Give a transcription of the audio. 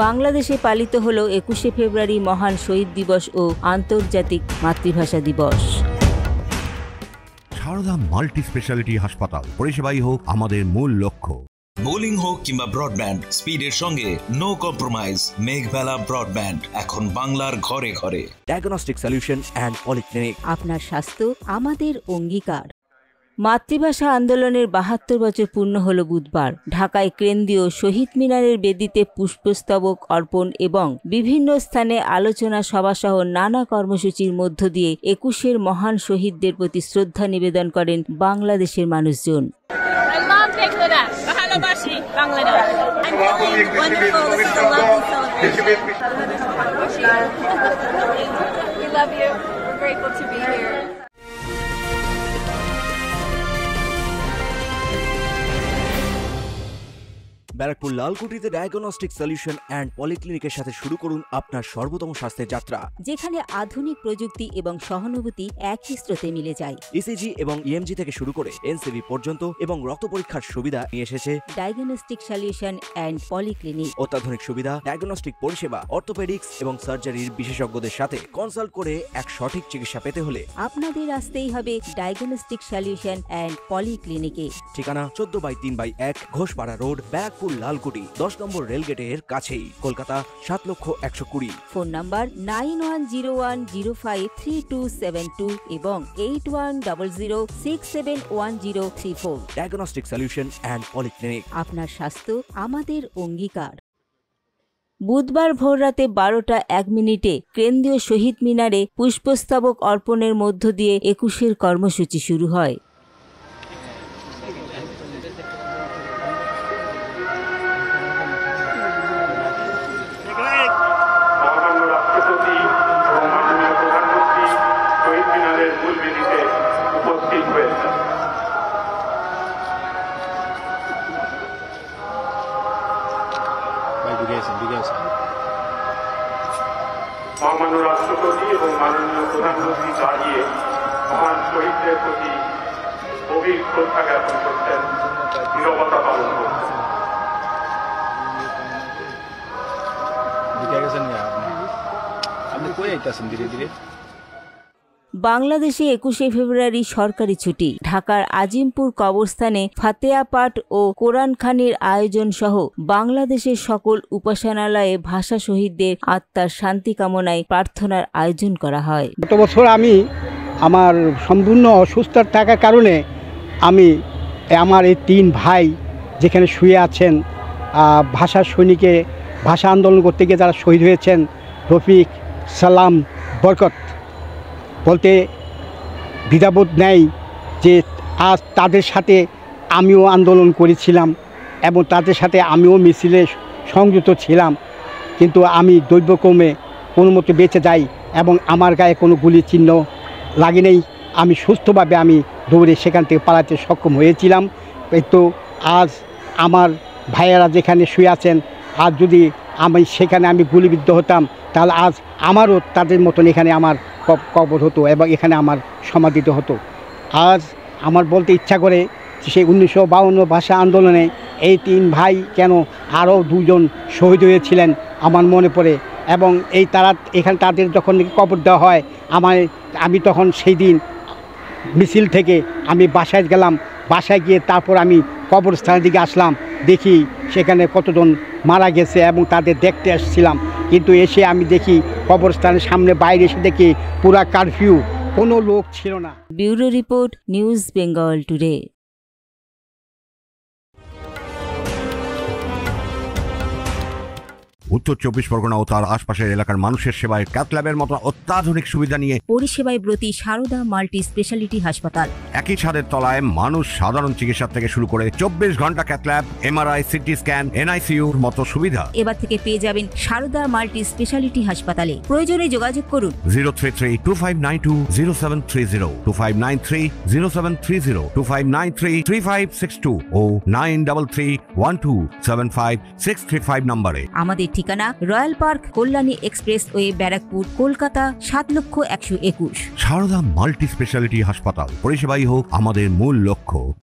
বাংলাদেশে পালিত হলো 21শে ফেব্রুয়ারি মহান শহীদ দিবস ও আন্তর্জাতিক মাতৃভাষা দিবস। সারদা মাল্টি স্পেশালিটি হাসপাতাল, পরিষেবাই হোক আমাদের মূল লক্ষ্য। বোলিং হোক কিংবা ব্রডব্যান্ড, স্পিডের সঙ্গে নো কম্প্রোমাইজ। মেঘবেলা ব্রডব্যান্ড এখন বাংলার ঘরে ঘরে। Diagnostic solution and polyclinic. আপনার স্বাস্থ্য আমাদের অঙ্গীকার। মাতৃভাষা আন্দোলনের 72 বছর পূর্ণ হল বুধবার। ঢাকায় কেন্দ্রীয় শহীদ মিনারের বেদিতে পুষ্পস্তবক অর্পণ এবং বিভিন্ন স্থানে আলোচনা সভাসহ নানা কর্মসূচির মধ্য দিয়ে 21শের মহান শহীদদের প্রতি শ্রদ্ধা নিবেদন করেন বাংলাদেশের মানুষজন। ব্যারাকপুর লালকুটিতে ডায়াগনস্টিক সলিউশন অ্যান্ড পলিক্লিনিকের সাথে শুরু করুন আপনার সর্বোত্তম স্বাস্থ্যের যাত্রা, যেখানে আধুনিক প্রযুক্তি এবং সহানুভূতি একই স্রোতে মিলে যায়। ইসিজি এবং ইএমজি থেকে শুরু করে এনসিবি পর্যন্ত এবং রক্ত পরীক্ষার সুবিধা নিয়ে এসেছে ডায়াগনস্টিক সলিউশন অ্যান্ড পলিক্লিনিক। অত্যাধুনিক সুবিধা, ডায়াগনস্টিক পরিষেবা, অর্থোপেডিক্স এবং সার্জারির বিশেষজ্ঞদের সাথে কনসাল্ট করে এক সঠিক চিকিৎসা পেতে হলে আপনাদের আসতেই হবে ডায়াগনস্টিক সলিউশন অ্যান্ড পলিক্লিনিকে। ঠিকানা 14/3/1 ঘোষপাড়া রোড, ব্যারাকপুর লালকুটি, 10 নম্বর রেলগেটের কাছেই, কলকাতা 7,120,000। ফোন নাম্বার 9101053272 এবং 8100671034। Diagnostic solution and polyclinic. আপনার স্বাস্থ্য আমাদের অঙ্গীকার। বুধবার ভোররাতে 12টা 1 মিনিটে কেন্দ্রীয় শহীদ মিনারে পুষ্পস্তবক অর্পণের মধ্য দিয়ে 21শের কর্মসূচি শুরু হয়। মহামান্য রাষ্ট্রপতি এবং মাননীয় প্রধানমন্ত্রী দাঁড়িয়ে মহান শহীদদের প্রতি গভীর শ্রদ্ধা জ্ঞাপন করছেন, নীরবতা পালন করছেন। বাংলাদেশে 21শে ফেব্রুয়ারি সরকারি ছুটি। ঢাকার আজিমপুর কবরস্থানে ফাতেহা পাঠ ও কোরআন খানির আয়োজন সহ বাংলাদেশের সকল উপাসনালয়ে ভাষা শহীদদের আত্মার শান্তি কামনায় প্রার্থনার আয়োজন করা হয়। গত বছর আমি আমার সম্পূর্ণ অসুস্থ থাকার কারণে আমি আমার এই 3 ভাই যেখানে শুয়ে আছেন, ভাষা সৈনিকে ভাষা আন্দোলন করতে গিয়ে যারা শহীদ হয়েছেন, রফিক, সালাম, বরকত, বলতে দ্বিধাবোধ নেই যে আজ তাদের সাথে আমিও আন্দোলন করেছিলাম এবং তাদের সাথে আমিও মিছিলে সংযুক্ত ছিলাম, কিন্তু আমি দৈবক্রমে কোনো মতো বেঁচে যাই এবং আমার গায়ে কোনো গুলি চিহ্ন লাগে নেই। আমি সুস্থভাবে আমি দৌড়ে সেখান থেকে পালাতে সক্ষম হয়েছিলাম। তো আজ আমার ভাইয়েরা যেখানে শুয়ে আছেন, আজ যদি সেখানে আমি গুলিবিদ্ধ হতাম তাহলে আজ আমারও তাদের মতন এখানে আমার কবর হতো এবং এখানে আমার সমাধিত হতো। আজ আমার বলতে ইচ্ছা করে সেই 1952 ভাষা আন্দোলনে এই 3 ভাই কেন আরও 2 জন শহীদ হয়েছিলেন আমার মনে পড়ে, এবং তারা এখানে তাদের যখন কবর দেওয়া হয় আমি তখন সেই দিন মিছিল থেকে আমি বাসায় গেলাম। বাসায় গিয়ে তারপর আমি কবরস্থানের দিকে আসলাম, দেখি সেখানে কতজন মারা গেছে এবং তাদের দেখতে আসছিলাম, কিন্তু এসে আমি দেখি কবরস্থানের সামনে বাইরে এসে দেখি পুরা কারফিউ, কোনো লোক ছিল না। Bureau report, news Bengal today. উত্তর 24 পরগনা ও তার আশপাশের এলাকার মানুষের সেবায় ক্যাথল্যাবের মতো অত্যাধুনিক সুবিধা নিয়ে পরিষেবায় ব্রতী সারদা মাল্টি স্পেশালিটি হাসপাতাল। একই ছাদের তলায় মানুষ সাধারণ চিকিৎসা থেকে শুরু করে 24 ঘন্টা ক্যাথল্যাব, এমআরআই, সিটি স্ক্যান, এনআইসিইউর মতো সুবিধা এবার থেকে পেয়ে যাবেন সারদা মাল্টি স্পেশালিটি হাসপাতালে। প্রয়োজনে যোগাযোগ করুন 033-2592-0730, 2593-0730, 2593-3562 ও 9331275635 নম্বরে। আমাদের ঠিকানা royal park, Kalyani expressway, Barrackpore, Kolkata 7,121,000। Sarada multi speciality হাসপাতাল, পরিষেবাই হোক আমাদের মূল লক্ষ্য।